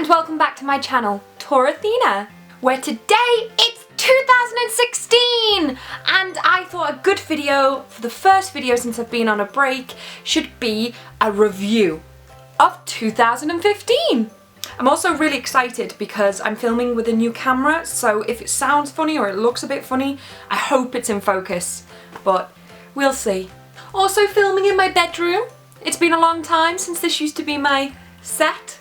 and welcome back to my channel, TorAthena, where today it's 2016 and I thought a good video for the first video since I've been on a break should be a review of 2015. I'm also really excited because I'm filming with a new camera, so if it sounds funny or it looks a bit funny, I hope it's in focus, but we'll see. Also filming in my bedroom. It's been a long time since this used to be my set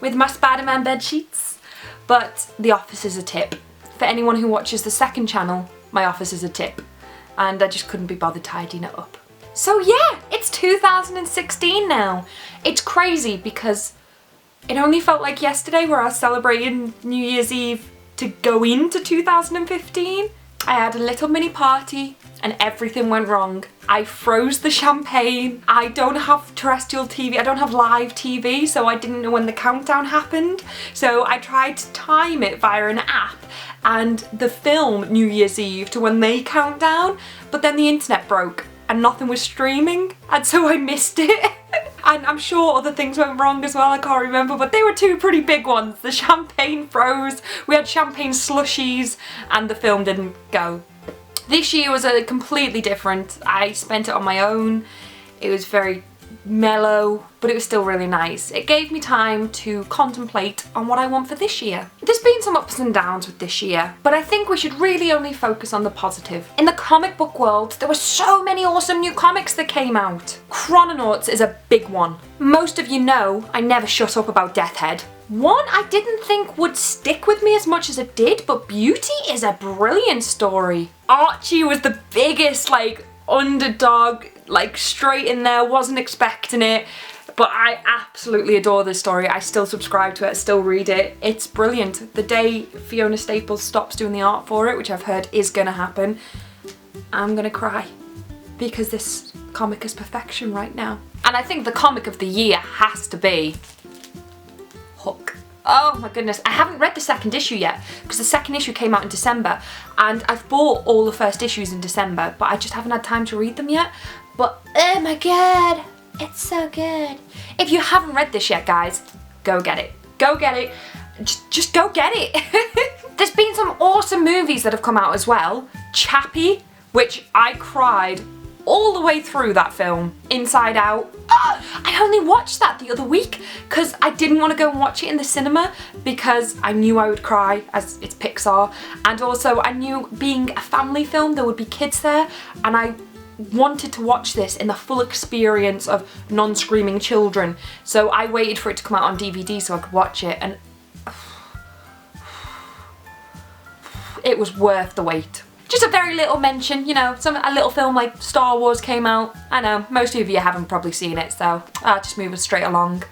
with my Spider-Man bed sheets, but the office is a tip. For anyone who watches the second channel, my office is a tip, and I just couldn't be bothered tidying it up. So yeah, it's 2016 now. It's crazy because it only felt like yesterday where I was celebrating New Year's Eve to go into 2015. I had a little mini party and everything went wrong. I froze the champagne. I don't have terrestrial TV, I don't have live TV, so I didn't know when the countdown happened. So I tried to time it via an app and the film New Year's Eve to when they count down, but then the internet broke and nothing was streaming, and so I missed it. And I'm sure other things went wrong as well, I can't remember, but they were two pretty big ones. The champagne froze, we had champagne slushies, and the film didn't go. This year was a completely different. I spent it on my own. It was very mellow, but it was still really nice. It gave me time to contemplate on what I want for this year. There's been some ups and downs with this year, but I think we should really only focus on the positive. In the comic book world, there were so many awesome new comics that came out. Chrononauts is a big one. Most of you know I never shut up about Death Head. One I didn't think would stick with me as much as it did, but Beauty is a brilliant story. Archie was the biggest, underdog, straight in there, wasn't expecting it, but I absolutely adore this story. I still subscribe to it, I still read it. It's brilliant. The day Fiona Staples stops doing the art for it, which I've heard is gonna happen, I'm gonna cry because this comic is perfection right now. And I think the comic of the year has to be Hook. Oh my goodness, I haven't read the second issue yet because the second issue came out in December and I've bought all the first issues in December, but I just haven't had time to read them yet. But oh my god, it's so good. If you haven't read this yet, guys, go get it. Go get it. Just go get it. There's been some awesome movies that have come out as well. Chappie, which I cried all the way through that film, Inside Out. Oh, I only watched that the other week because I didn't want to go and watch it in the cinema because I knew I would cry as it's Pixar, and also I knew being a family film there would be kids there and I wanted to watch this in the full experience of non-screaming children, so I waited for it to come out on DVD so I could watch it, and it was worth the wait. Just a very little mention, you know, a little film like Star Wars came out. I know, most of you haven't probably seen it, so I'll just move us straight along.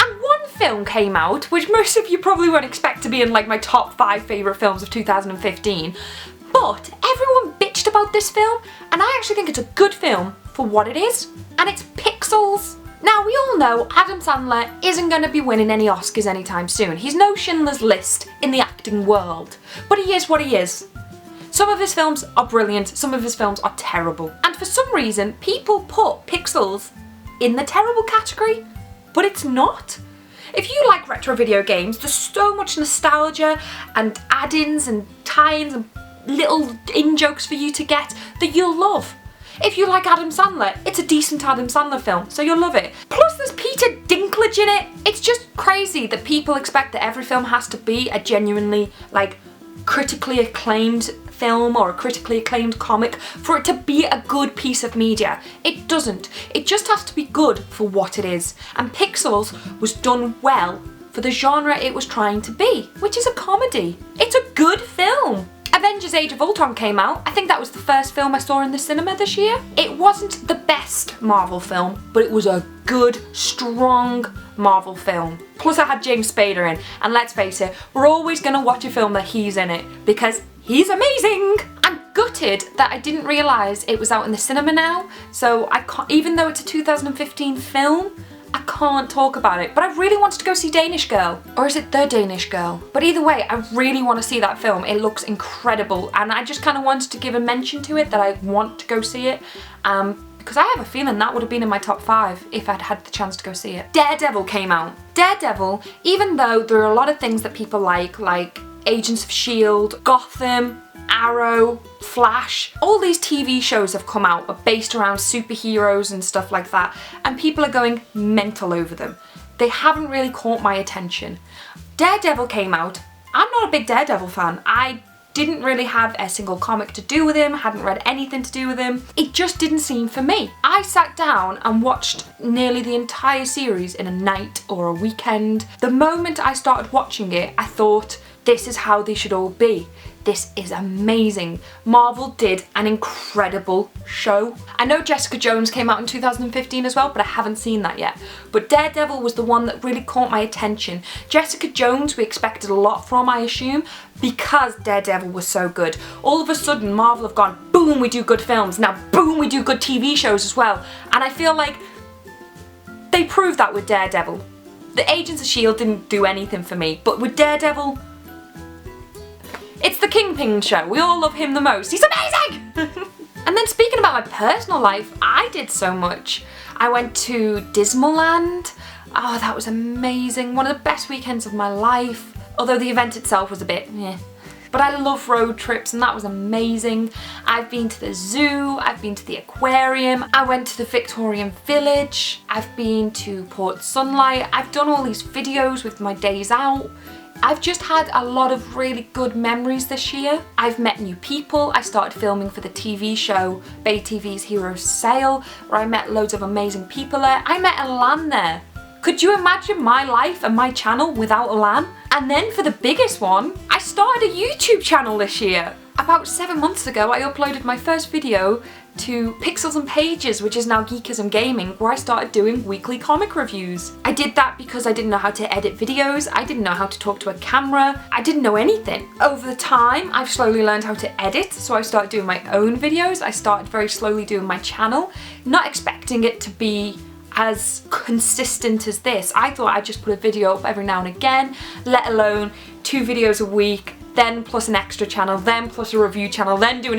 And one film came out, which most of you probably won't expect to be in my top 5 favourite films of 2015, but everyone bitched about this film, and I actually think it's a good film for what it is, and it's Pixels. Now, we all know Adam Sandler isn't going to be winning any Oscars anytime soon. He's no Schindler's List in the acting world, but he is what he is. Some of his films are brilliant, some of his films are terrible. And for some reason, people put Pixels in the terrible category, but it's not. If you like retro video games, there's so much nostalgia and add-ins and tie-ins and little in-jokes for you to get that you'll love. If you like Adam Sandler, it's a decent Adam Sandler film, so you'll love it. Plus there's Peter Dinklage in it. It's just crazy that people expect that every film has to be a genuinely, critically acclaimed film or a critically acclaimed comic for it to be a good piece of media. It doesn't. It just has to be good for what it is. And Pixels was done well for the genre it was trying to be, which is a comedy. It's a good film. Avengers Age of Ultron came out. I think that was the first film I saw in the cinema this year. It wasn't the best Marvel film, but it was a good, strong Marvel film. Plus I had James Spader in, and let's face it, we're always gonna watch a film that he's in it because he's amazing. I'm gutted that I didn't realise it was out in the cinema now, so I can't, even though it's a 2015 film, I can't talk about it, but I really wanted to go see Danish Girl. Or is it The Danish Girl? But either way, I really want to see that film. It looks incredible, and I just kind of wanted to give a mention to it that I want to go see it. because I have a feeling that would have been in my top 5 if I'd had the chance to go see it. Daredevil came out. Daredevil, even though there are a lot of things that people like Agents of S.H.I.E.L.D., Gotham, Arrow, Flash, all these TV shows have come out are based around superheroes and stuff like that, and people are going mental over them. They haven't really caught my attention. Daredevil came out. I'm not a big Daredevil fan. I didn't really have a single comic to do with him, hadn't read anything to do with him. It just didn't seem for me. I sat down and watched nearly the entire series in a night or a weekend. The moment I started watching it, I thought, this is how they should all be. This is amazing. Marvel did an incredible show. I know Jessica Jones came out in 2015 as well, but I haven't seen that yet. But Daredevil was the one that really caught my attention. Jessica Jones we expected a lot from, I assume, because Daredevil was so good. All of a sudden Marvel have gone, boom, we do good films. Now boom, we do good TV shows as well. And I feel like they proved that with Daredevil. The Agents of S.H.I.E.L.D. didn't do anything for me, but with Daredevil, it's the Kingpin show. We all love him the most. He's amazing! And then speaking about my personal life, I did so much. I went to Disneyland. Oh, that was amazing. One of the best weekends of my life. Although the event itself was a bit, eh. But I love road trips and that was amazing. I've been to the zoo, I've been to the aquarium, I went to the Victorian Village, I've been to Port Sunlight, I've done all these videos with my days out. I've just had a lot of really good memories this year. I've met new people. I started filming for the TV show Bay TV's Heroes Sail, where I met loads of amazing people there. I met Elan there. Could you imagine my life and my channel without Elan? And then for the biggest one, I started a YouTube channel this year. About 7 months ago, I uploaded my first video to Pixels and Pages, which is now Geekism Gaming, where I started doing weekly comic reviews. I did that because I didn't know how to edit videos, I didn't know how to talk to a camera, I didn't know anything. Over the time, I've slowly learned how to edit, so I started doing my own videos. I started very slowly doing my channel, not expecting it to be as consistent as this. I thought I'd just put a video up every now and again, let alone 2 videos a week, then plus an extra channel, then plus a review channel, then doing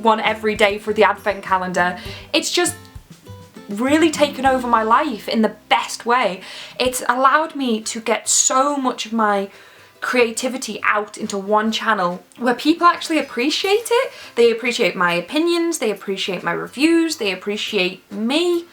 one every day for the advent calendar. It's just really taken over my life in the best way. It's allowed me to get so much of my creativity out into one channel where people actually appreciate it. They appreciate my opinions, they appreciate my reviews, they appreciate me.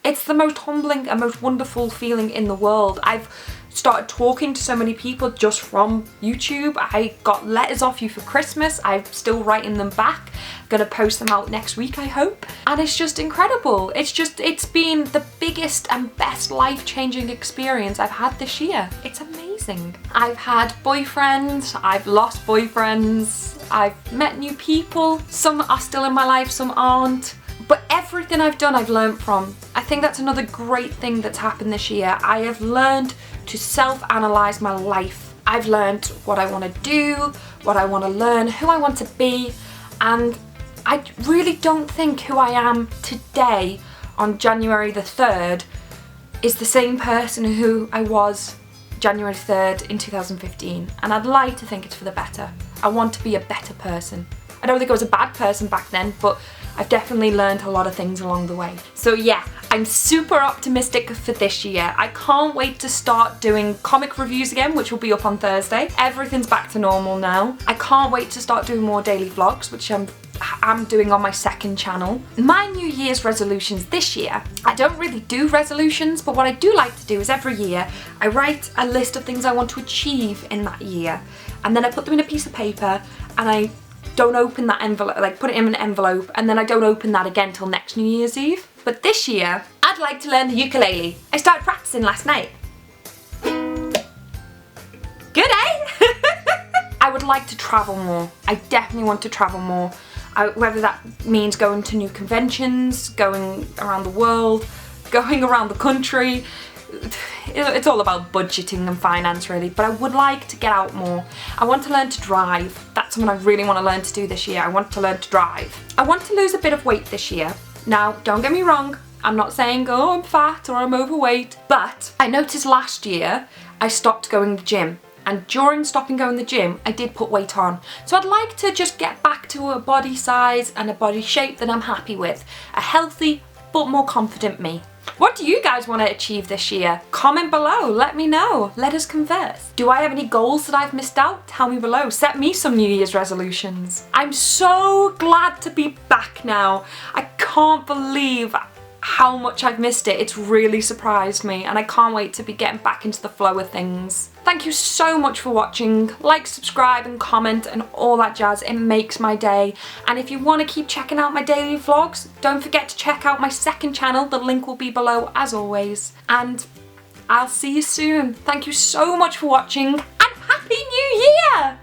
It's the most humbling and most wonderful feeling in the world. I've started talking to so many people just from YouTube. I got letters off you for Christmas. I'm still writing them back. I'm gonna post them out next week, I hope. And it's just incredible. It's been the biggest and best life-changing experience I've had this year. It's amazing. I've had boyfriends, I've lost boyfriends, I've met new people. Some are still in my life, some aren't. But everything I've done, I've learned from. I think that's another great thing that's happened this year. I have learned to self-analyze my life. I've learned what I want to do, what I want to learn, who I want to be, and I really don't think who I am today on January the 3rd is the same person who I was January 3rd in 2015, and I'd like to think it's for the better. I want to be a better person. I don't think I was a bad person back then, but I've definitely learned a lot of things along the way. So yeah, I'm super optimistic for this year. I can't wait to start doing comic reviews again, which will be up on Thursday. Everything's back to normal now. I can't wait to start doing more daily vlogs, which I'm doing on my second channel. My New Year's resolutions this year, I don't really do resolutions, but what I do like to do is every year I write a list of things I want to achieve in that year, and then I put them in a piece of paper and I don't open that envelope, like put it in an envelope, and then I don't open that again till next New Year's Eve. But this year, I'd like to learn the ukulele. I started practicing last night. Good, eh? I would like to travel more. I definitely want to travel more. Whether that means going to new conventions, going around the world, going around the country. It's all about budgeting and finance really, but I would like to get out more. I want to learn to drive. That's something I really want to learn to do this year. I want to learn to drive. I want to lose a bit of weight this year. Now, don't get me wrong, I'm not saying, oh, I'm fat or I'm overweight, but I noticed last year I stopped going to the gym. And during stopping going to the gym, I did put weight on. So I'd like to just get back to a body size and a body shape that I'm happy with. A healthy, but more confident me. What do you guys want to achieve this year? Comment below, let me know, let us converse. Do I have any goals that I've missed out? Tell me below, set me some New Year's resolutions. I'm so glad to be back now. I can't believe how much I've missed it. It's really surprised me and I can't wait to be getting back into the flow of things. Thank you so much for watching. Like, subscribe and comment and all that jazz. It makes my day. And if you want to keep checking out my daily vlogs, don't forget to check out my second channel. The link will be below as always. And I'll see you soon. Thank you so much for watching and Happy New Year!